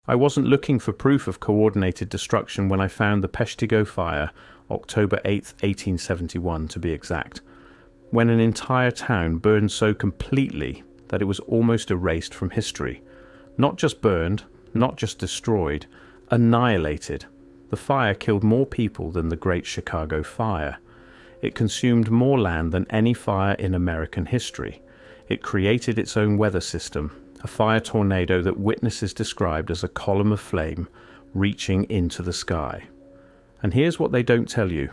I wasn't looking for proof of coordinated destruction when I found the Peshtigo fire, October 8th, 1871 to be exact, when an entire town burned so completely that it was almost erased from history. Not just burned, not just destroyed, annihilated. The fire killed more people than the Great Chicago Fire. It consumed more land than any fire in American history. It created its own weather system, a fire tornado that witnesses described as a column of flame reaching into the sky. And here's what they don't tell you.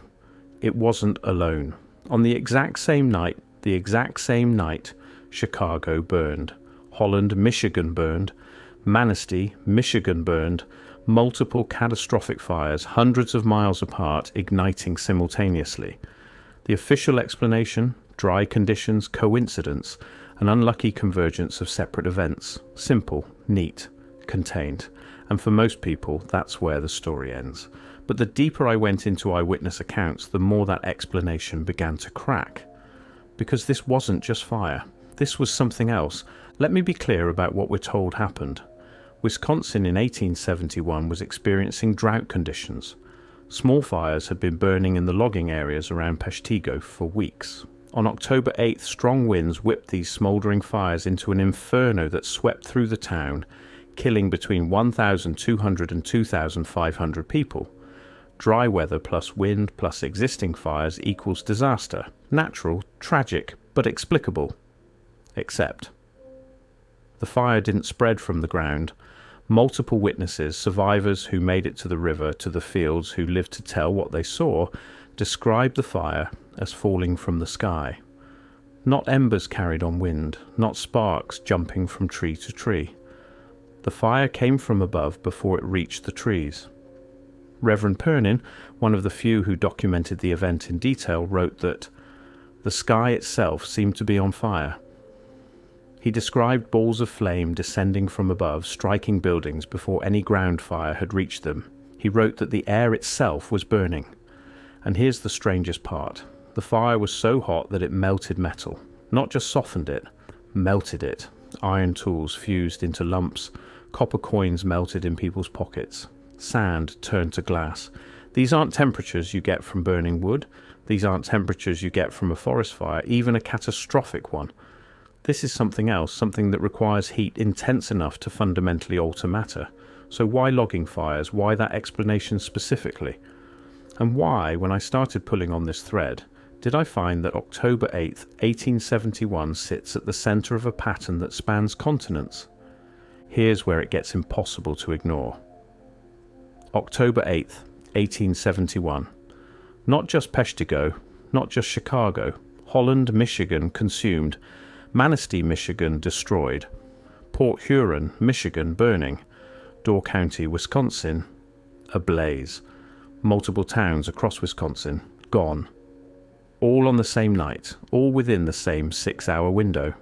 It wasn't alone. On the exact same night, Chicago burned. Holland, Michigan burned. Manistee, Michigan burned. Multiple catastrophic fires, hundreds of miles apart, igniting simultaneously. The official explanation: dry conditions, coincidence, an unlucky convergence of separate events. Simple, neat, contained. And for most people, that's where the story ends. But the deeper I went into eyewitness accounts, the more that explanation began to crack. Because this wasn't just fire. This was something else. Let me be clear about what we're told happened. Wisconsin in 1871 was experiencing drought conditions. Small fires had been burning in the logging areas around Peshtigo for weeks. On October 8th, strong winds whipped these smouldering fires into an inferno that swept through the town, killing between 1,200 and 2,500 people. Dry weather plus wind plus existing fires equals disaster. Natural, tragic, but explicable. Except the fire didn't spread from the ground. Multiple witnesses, survivors who made it to the river, to the fields, who lived to tell what they saw, described the fire as falling from the sky. Not embers carried on wind, not sparks jumping from tree to tree. The fire came from above before it reached the trees. Reverend Pernin, one of the few who documented the event in detail, wrote that the sky itself seemed to be on fire. He described balls of flame descending from above, striking buildings before any ground fire had reached them. He wrote that the air itself was burning. And here's the strangest part. The fire was so hot that it melted metal. Not just softened it, melted it. Iron tools fused into lumps. Copper coins melted in people's pockets. Sand turned to glass. These aren't temperatures you get from burning wood. These aren't temperatures you get from a forest fire, even a catastrophic one. This is something else, something that requires heat intense enough to fundamentally alter matter. So why logging fires? Why that explanation specifically? And why, when I started pulling on this thread, did I find that October 8th, 1871 sits at the center of a pattern that spans continents? Here's where it gets impossible to ignore. October 8th, 1871. Not just Peshtigo, not just Chicago. Holland, Michigan consumed. Manistee, Michigan destroyed. Port Huron, Michigan burning. Door County, Wisconsin ablaze. Multiple towns across Wisconsin gone. All on the same night, all within the same 6-hour window.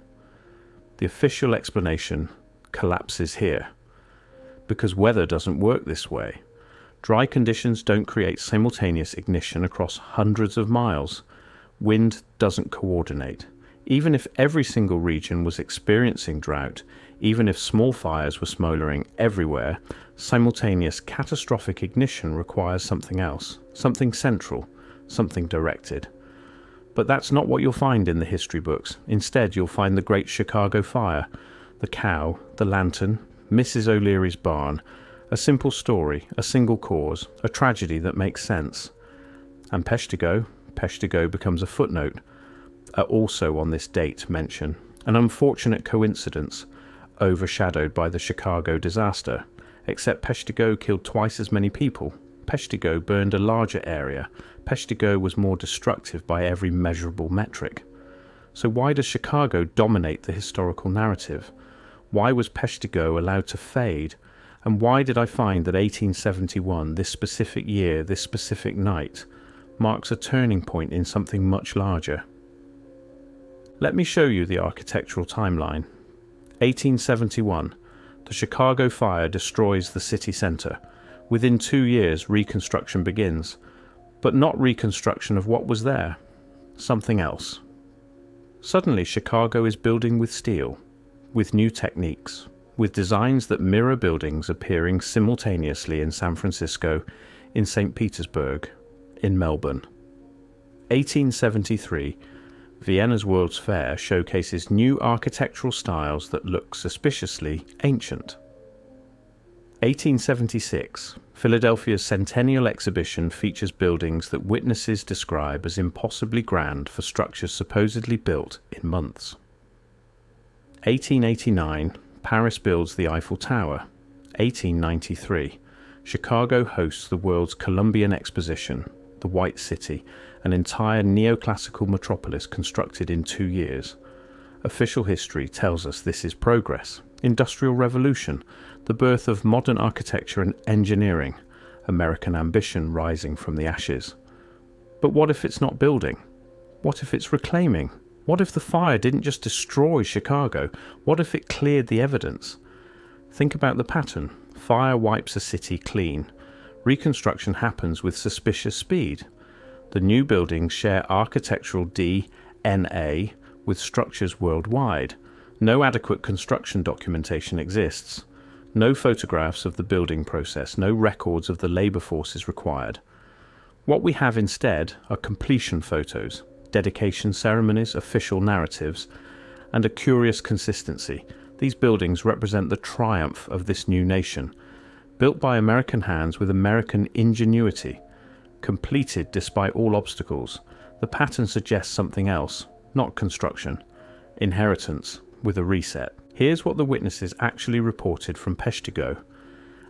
The official explanation collapses here. Because weather doesn't work this way. Dry conditions don't create simultaneous ignition across hundreds of miles. Wind doesn't coordinate. Even if every single region was experiencing drought, even if small fires were smoldering everywhere, simultaneous catastrophic ignition requires something else, something central, something directed. But that's not what you'll find in the history books. Instead, you'll find the Great Chicago Fire, the cow, the lantern, Mrs. O'Leary's barn, a simple story, a single cause, a tragedy that makes sense. And Peshtigo becomes a footnote, also on this date mention, an unfortunate coincidence, overshadowed by the Chicago disaster, except Peshtigo killed twice as many people. Peshtigo burned a larger area. Peshtigo was more destructive by every measurable metric. So why does Chicago dominate the historical narrative? Why was Peshtigo allowed to fade? And why did I find that 1871, this specific year, this specific night, marks a turning point in something much larger? Let me show you the architectural timeline. 1871. The Chicago fire destroys the city centre. Within 2 years, reconstruction begins. But not reconstruction of what was there. Something else. Suddenly, Chicago is building with steel, with new techniques, with designs that mirror buildings appearing simultaneously in San Francisco, in St. Petersburg, in Melbourne. 1873, Vienna's World's Fair showcases new architectural styles that look suspiciously ancient. 1876, Philadelphia's Centennial Exhibition features buildings that witnesses describe as impossibly grand for structures supposedly built in months. 1889, Paris builds the Eiffel Tower. 1893, Chicago hosts the world's Columbian Exposition, the White City, an entire neoclassical metropolis constructed in 2 years. Official history tells us this is progress, Industrial Revolution, the birth of modern architecture and engineering, American ambition rising from the ashes. But what if it's not building? What if it's reclaiming? What if the fire didn't just destroy Chicago? What if it cleared the evidence? Think about the pattern. Fire wipes a city clean. Reconstruction happens with suspicious speed. The new buildings share architectural DNA with structures worldwide. No adequate construction documentation exists. No photographs of the building process, no records of the labor forces required. What we have instead are completion photos, dedication ceremonies, official narratives, and a curious consistency. These buildings represent the triumph of this new nation, built by American hands with American ingenuity, completed despite all obstacles. The pattern suggests something else, not construction, inheritance with a reset. Here's what the witnesses actually reported from Peshtigo.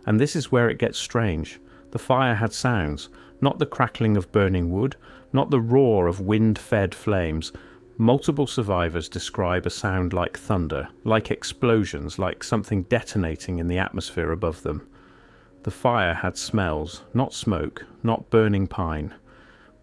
And this is where it gets strange. The fire had sounds, not the crackling of burning wood, not the roar of wind-fed flames. Multiple survivors describe a sound like thunder, like explosions, like something detonating in the atmosphere above them. The fire had smells, not smoke, not burning pine.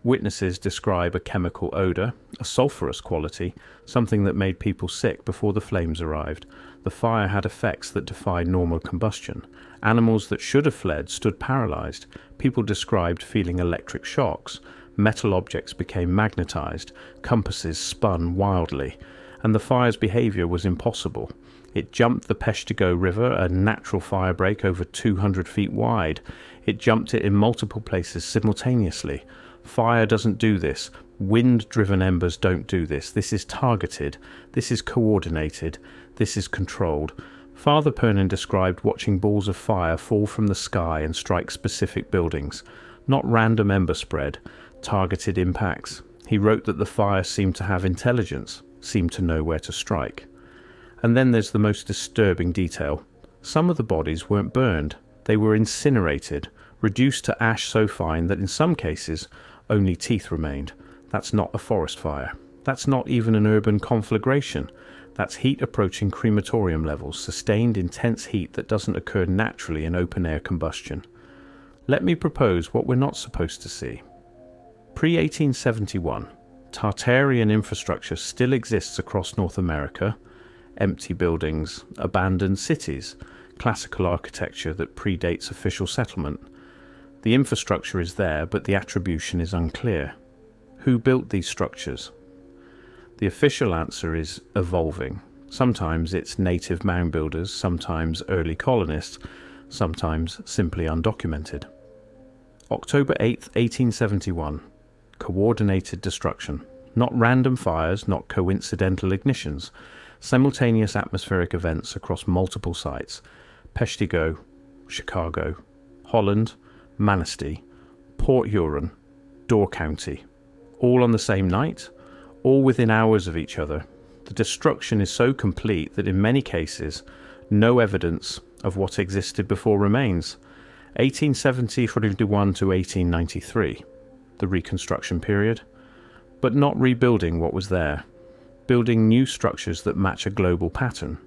Witnesses describe a chemical odor, a sulfurous quality, something that made people sick before the flames arrived. The fire had effects that defied normal combustion. Animals that should have fled stood paralyzed. People described feeling electric shocks. Metal objects became magnetized. Compasses spun wildly. And the fire's behavior was impossible. It jumped the Peshtigo River, a natural fire break over 200 feet wide. It jumped it in multiple places simultaneously. Fire doesn't do this. Wind-driven embers don't do this. This is targeted. This is coordinated. This is controlled. Father Pernin described watching balls of fire fall from the sky and strike specific buildings. Not random ember spread, targeted impacts. He wrote that the fire seemed to have intelligence, seemed to know where to strike. And then there's the most disturbing detail. Some of the bodies weren't burned. They were incinerated, reduced to ash so fine that in some cases only teeth remained. That's not a forest fire. That's not even an urban conflagration. That's heat approaching crematorium levels, sustained intense heat that doesn't occur naturally in open-air combustion. Let me propose what we're not supposed to see. Pre-1871, Tartarian infrastructure still exists across North America. Empty buildings, abandoned cities, classical architecture that predates official settlement. The infrastructure is there, but the attribution is unclear. Who built these structures? The official answer is evolving. Sometimes it's native mound builders, sometimes early colonists, sometimes simply undocumented. October 8, 1871. Coordinated destruction. Not random fires, not coincidental ignitions. Simultaneous atmospheric events across multiple sites. Peshtigo, Chicago, Holland, Manistee, Port Huron, Door County. All on the same night, all within hours of each other. The destruction is so complete that in many cases, no evidence of what existed before remains. 1871 to 1893, the reconstruction period, but not rebuilding what was there, building new structures that match a global pattern.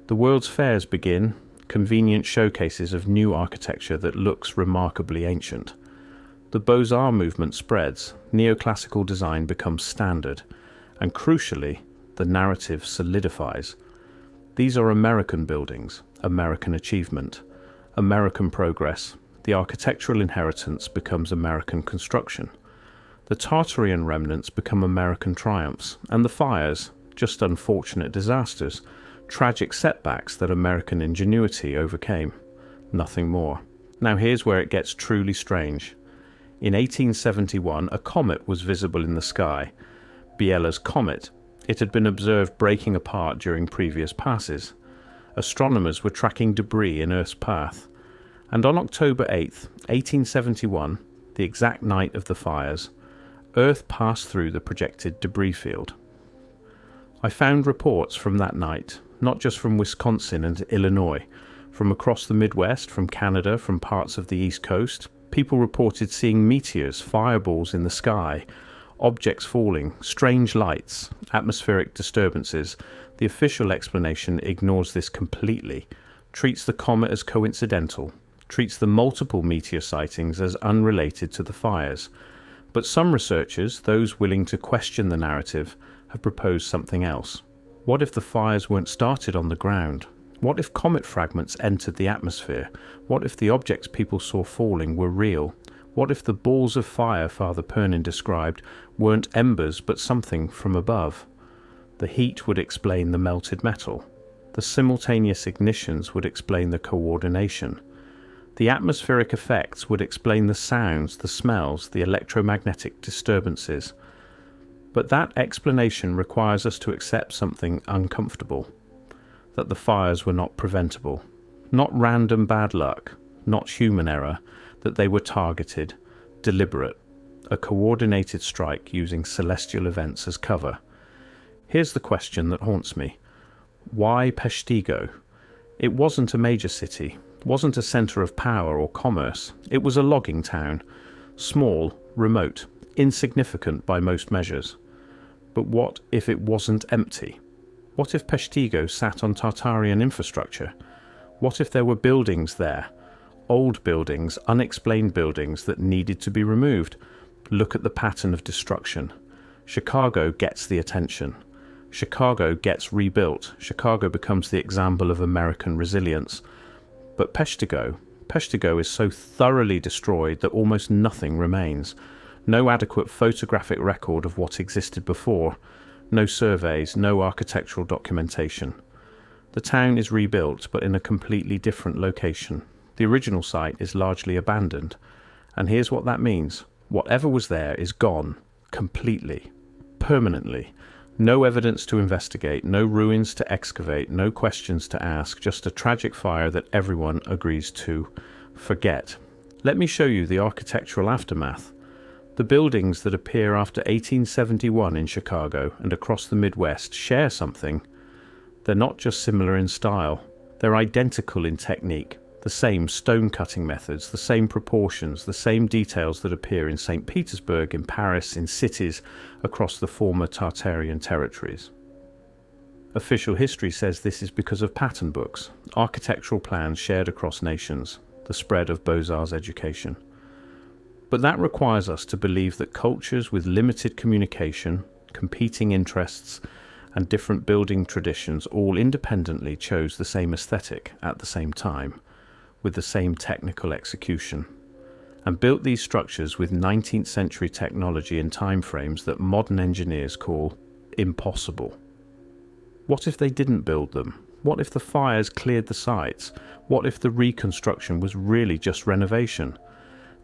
The World's Fairs begin, convenient showcases of new architecture that looks remarkably ancient. The Beaux-Arts movement spreads, neoclassical design becomes standard, and crucially, the narrative solidifies. These are American buildings, American achievement, American progress. The architectural inheritance becomes American construction. The Tartarian remnants become American triumphs, and the fires, just unfortunate disasters, tragic setbacks that American ingenuity overcame. Nothing more. Now here's where it gets truly strange. In 1871, a comet was visible in the sky, Biela's comet. It had been observed breaking apart during previous passes. Astronomers were tracking debris in Earth's path. And on October 8th, 1871, the exact night of the fires, Earth passed through the projected debris field. I found reports from that night, not just from Wisconsin and Illinois, from across the Midwest, from Canada, from parts of the East Coast. People reported seeing meteors, fireballs in the sky, objects falling, strange lights, atmospheric disturbances. The official explanation ignores this completely, treats the comet as coincidental, treats the multiple meteor sightings as unrelated to the fires. But some researchers, those willing to question the narrative, have proposed something else. What if the fires weren't started on the ground? What if comet fragments entered the atmosphere? What if the objects people saw falling were real? What if the balls of fire Father Pernin described weren't embers but something from above? The heat would explain the melted metal. The simultaneous ignitions would explain the coordination. The atmospheric effects would explain the sounds, the smells, the electromagnetic disturbances. But that explanation requires us to accept something uncomfortable. That the fires were not preventable. Not random bad luck, not human error, that they were targeted, deliberate, a coordinated strike using celestial events as cover. Here's the question that haunts me. Why Peshtigo? It wasn't a major city, wasn't a centre of power or commerce. It was a logging town, small, remote, insignificant by most measures. But what if it wasn't empty? What if Peshtigo sat on Tartarian infrastructure? What if there were buildings there? Old buildings, unexplained buildings that needed to be removed. Look at the pattern of destruction. Chicago gets the attention. Chicago gets rebuilt. Chicago becomes the example of American resilience. But Peshtigo is so thoroughly destroyed that almost nothing remains. No adequate photographic record of what existed before. No surveys, no architectural documentation. The town is rebuilt, but in a completely different location. The original site is largely abandoned. And here's what that means. Whatever was there is gone, completely, permanently. No evidence to investigate, no ruins to excavate, no questions to ask, just a tragic fire that everyone agrees to forget. Let me show you the architectural aftermath. The buildings that appear after 1871 in Chicago and across the Midwest share something. They're not just similar in style, they're identical in technique. The same stone cutting methods, the same proportions, the same details that appear in St. Petersburg, in Paris, in cities across the former Tartarian territories. Official history says this is because of pattern books, architectural plans shared across nations, the spread of Beaux-Arts education. But that requires us to believe that cultures with limited communication, competing interests, and different building traditions all independently chose the same aesthetic at the same time, with the same technical execution, and built these structures with 19th century technology and timeframes that modern engineers call impossible. What if they didn't build them? What if the fires cleared the sites? What if the reconstruction was really just renovation?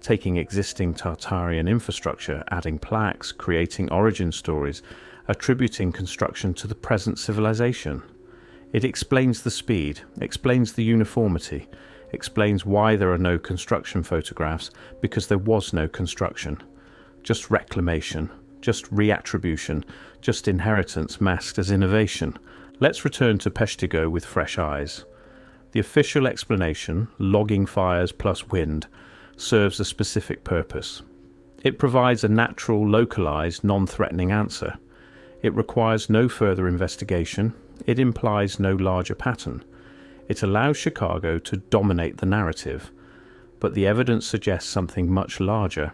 Taking existing Tartarian infrastructure, adding plaques, creating origin stories, attributing construction to the present civilization. It explains the speed, explains the uniformity, explains why there are no construction photographs, because there was no construction. Just reclamation, just reattribution, just inheritance masked as innovation. Let's return to Peshtigo with fresh eyes. The official explanation, logging fires plus wind, serves a specific purpose. It provides a natural, localized, non-threatening answer. It requires no further investigation. It implies no larger pattern. It allows Chicago to dominate the narrative, but the evidence suggests something much larger.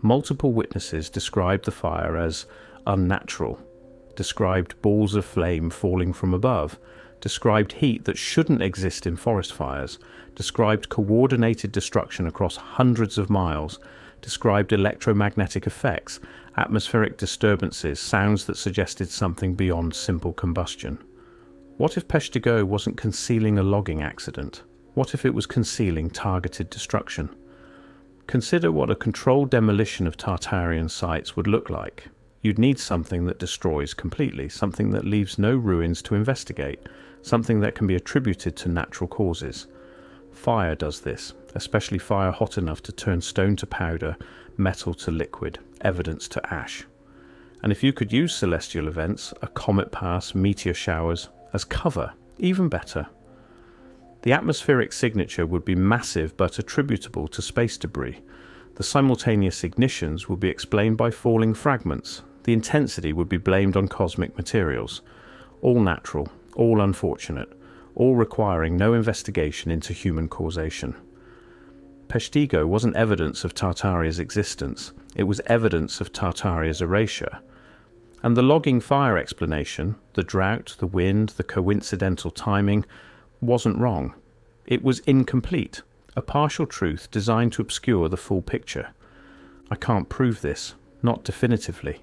Multiple witnesses described the fire as unnatural, described balls of flame falling from above, described heat that shouldn't exist in forest fires, described coordinated destruction across hundreds of miles, described electromagnetic effects, atmospheric disturbances, sounds that suggested something beyond simple combustion. What if Peshtigo wasn't concealing a logging accident? What if it was concealing targeted destruction? Consider what a controlled demolition of Tartarian sites would look like. You'd need something that destroys completely, something that leaves no ruins to investigate, something that can be attributed to natural causes. Fire does this, especially fire hot enough to turn stone to powder, metal to liquid, evidence to ash. And if you could use celestial events, a comet pass, meteor showers, as cover, even better. The atmospheric signature would be massive but attributable to space debris. The simultaneous ignitions would be explained by falling fragments. The intensity would be blamed on cosmic materials. All natural, all unfortunate, all requiring no investigation into human causation. Peshtigo wasn't evidence of Tartaria's existence, it was evidence of Tartaria's erasure. And the logging fire explanation, the drought, the wind, the coincidental timing, wasn't wrong. It was incomplete, a partial truth designed to obscure the full picture. I can't prove this, not definitively.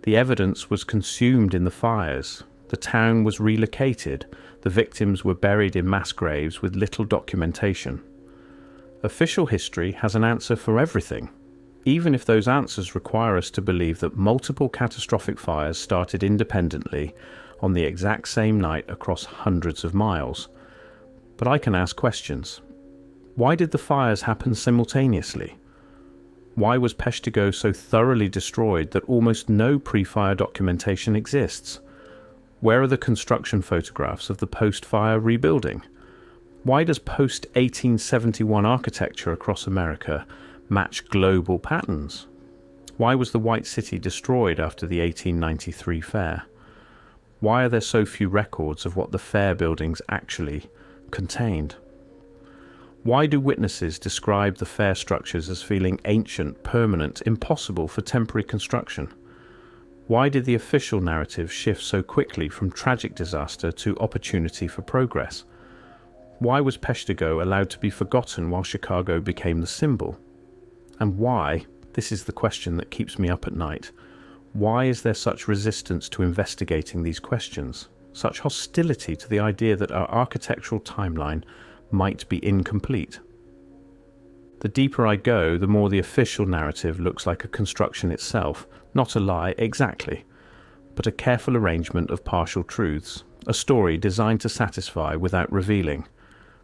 The evidence was consumed in the fires. The town was relocated. The victims were buried in mass graves with little documentation. Official history has an answer for everything, even if those answers require us to believe that multiple catastrophic fires started independently on the exact same night across hundreds of miles. But I can ask questions. Why did the fires happen simultaneously? Why was Peshtigo so thoroughly destroyed that almost no pre-fire documentation exists? Where are the construction photographs of the post-fire rebuilding? Why does post-1871 architecture across America match global patterns? Why was the White City destroyed after the 1893 fair? Why are there so few records of what the fair buildings actually contained? Why do witnesses describe the fair structures as feeling ancient, permanent, impossible for temporary construction? Why did the official narrative shift so quickly from tragic disaster to opportunity for progress? Why was Peshtigo allowed to be forgotten while Chicago became the symbol? And why, this is the question that keeps me up at night, why is there such resistance to investigating these questions? Such hostility to the idea that our architectural timeline might be incomplete? The deeper I go, the more the official narrative looks like a construction itself, not a lie exactly, but a careful arrangement of partial truths, a story designed to satisfy without revealing.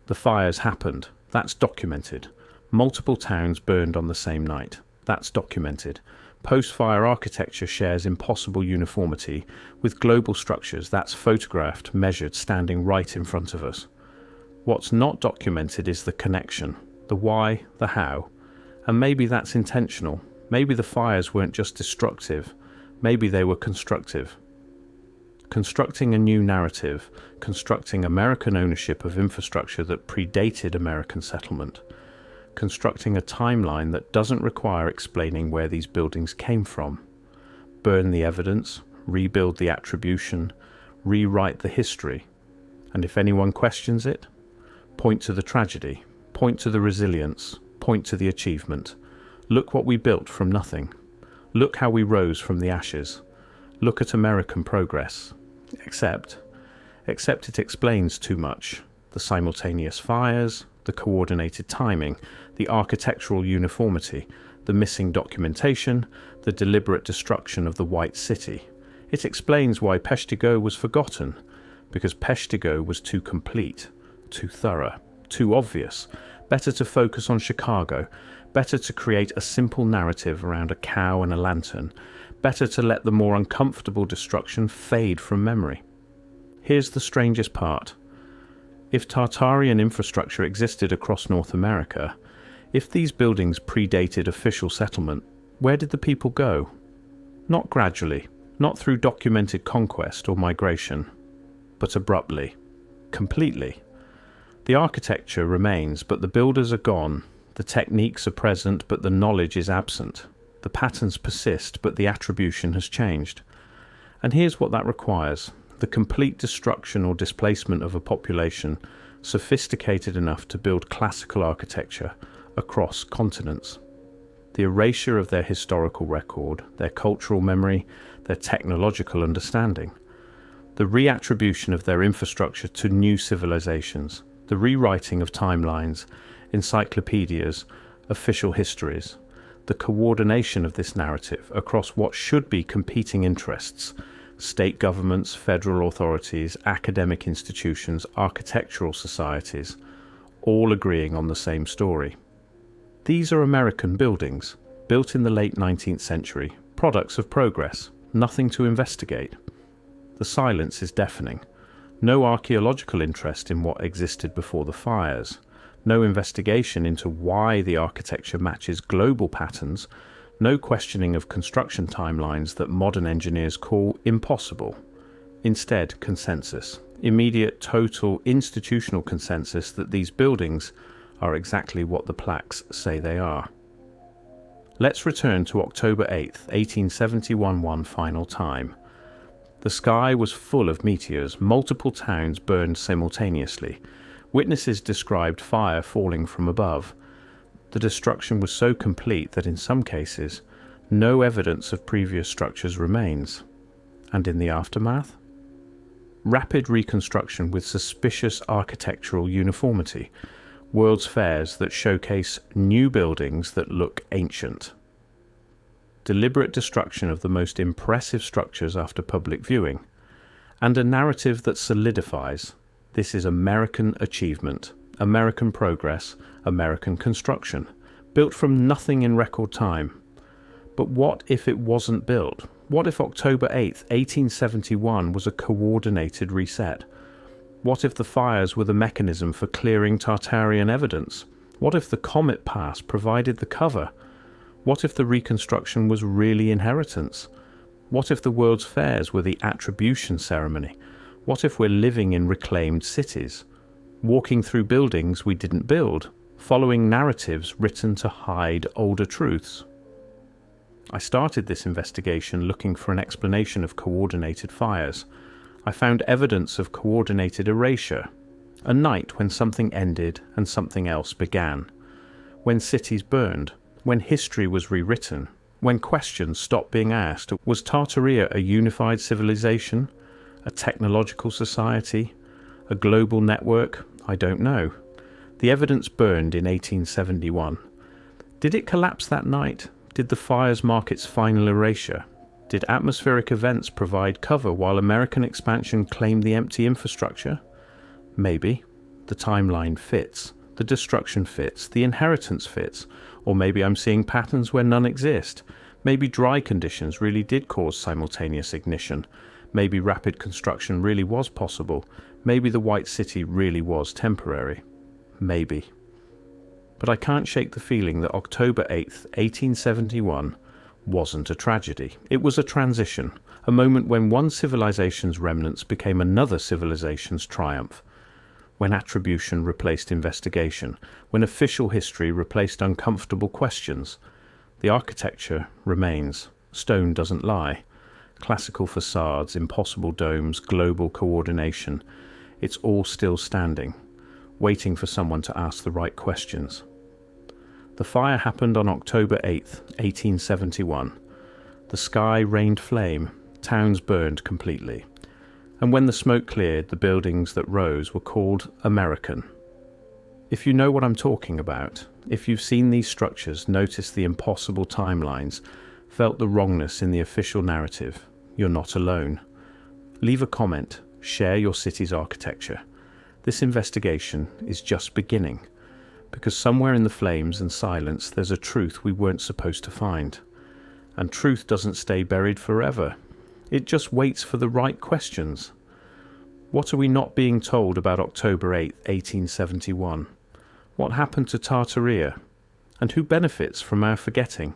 The fires happened, that's documented. Multiple towns burned on the same night, that's documented. Post-fire architecture shares impossible uniformity with global structures, that's photographed, measured, standing right in front of us. What's not documented is the connection, the why, the how, and maybe that's intentional. Maybe the fires weren't just destructive, maybe they were constructive. Constructing a new narrative, constructing American ownership of infrastructure that predated American settlement, constructing a timeline that doesn't require explaining where these buildings came from. Burn the evidence, rebuild the attribution, rewrite the history, and if anyone questions it, point to the tragedy, point to the resilience, point to the achievement. Look what we built from nothing. Look how we rose from the ashes. Look at American progress. Except it explains too much. The simultaneous fires, the coordinated timing, the architectural uniformity, the missing documentation, the deliberate destruction of the White City. It explains why Peshtigo was forgotten, because Peshtigo was too complete, too thorough, too obvious. Better to focus on Chicago, better to create a simple narrative around a cow and a lantern, better to let the more uncomfortable destruction fade from memory. Here's the strangest part. If Tartarian infrastructure existed across North America, if these buildings predated official settlement, where did the people go? Not gradually, not through documented conquest or migration, but abruptly, completely. The architecture remains, but the builders are gone. The techniques are present, but the knowledge is absent. The patterns persist, but the attribution has changed. And here's what that requires: the complete destruction or displacement of a population sophisticated enough to build classical architecture across continents. The erasure of their historical record, their cultural memory, their technological understanding. the reattribution of their infrastructure to new civilizations, the rewriting of timelines, encyclopedias, official histories, the coordination of this narrative across what should be competing interests, state governments, federal authorities, academic institutions, architectural societies, all agreeing on the same story. These are American buildings, built in the late 19th century, products of progress, nothing to investigate. The silence is deafening. No archaeological interest in what existed before the fires, no investigation into why the architecture matches global patterns, no questioning of construction timelines that modern engineers call impossible. Instead, consensus. Immediate, total, institutional consensus that these buildings are exactly what the plaques say they are. Let's return to October 8th, 1871 one final time. The sky was full of meteors, multiple towns burned simultaneously. Witnesses described fire falling from above. The destruction was so complete that in some cases, no evidence of previous structures remains. And in the aftermath? Rapid reconstruction with suspicious architectural uniformity, World's Fairs that showcase new buildings that look ancient. Deliberate destruction of the most impressive structures after public viewing, and a narrative that solidifies this is American achievement, American progress, American construction, built from nothing in record time. But what if it wasn't built? What if October 8th, 1871 was a coordinated reset? What if the fires were the mechanism for clearing Tartarian evidence? What if the comet pass provided the cover? What if the reconstruction was really inheritance? What if the World's Fairs were the attribution ceremony? What if we're living in reclaimed cities, walking through buildings we didn't build, following narratives written to hide older truths? I started this investigation looking for an explanation of coordinated fires. I found evidence of coordinated erasure, a night when something ended and something else began, when cities burned, when history was rewritten, when questions stopped being asked. Was Tartaria a unified civilization? A technological society? A global network? I don't know. The evidence burned in 1871. Did it collapse that night? Did the fires mark its final erasure? Did atmospheric events provide cover while American expansion claimed the empty infrastructure? Maybe. The timeline fits. The destruction fits. The inheritance fits. Or maybe I'm seeing patterns where none exist. Maybe dry conditions really did cause simultaneous ignition. Maybe rapid construction really was possible. Maybe the White City really was temporary. Maybe. But I can't shake the feeling that October 8th, 1871 wasn't a tragedy. It was a transition, a moment when one civilization's remnants became another civilization's triumph, when attribution replaced investigation, when official history replaced uncomfortable questions. The architecture remains. Stone doesn't lie. Classical facades, impossible domes, global coordination. It's all still standing, waiting for someone to ask the right questions. The fire happened on October 8th, 1871. The sky rained flame, towns burned completely. And when the smoke cleared, the buildings that rose were called American. If you know what I'm talking about, if you've seen these structures, noticed the impossible timelines, felt the wrongness in the official narrative, you're not alone. Leave a comment, share your city's architecture. This investigation is just beginning, because somewhere in the flames and silence there's a truth we weren't supposed to find. And truth doesn't stay buried forever. It just waits for the right questions. What are we not being told about October 8, 1871? What happened to Tartaria? And who benefits from our forgetting?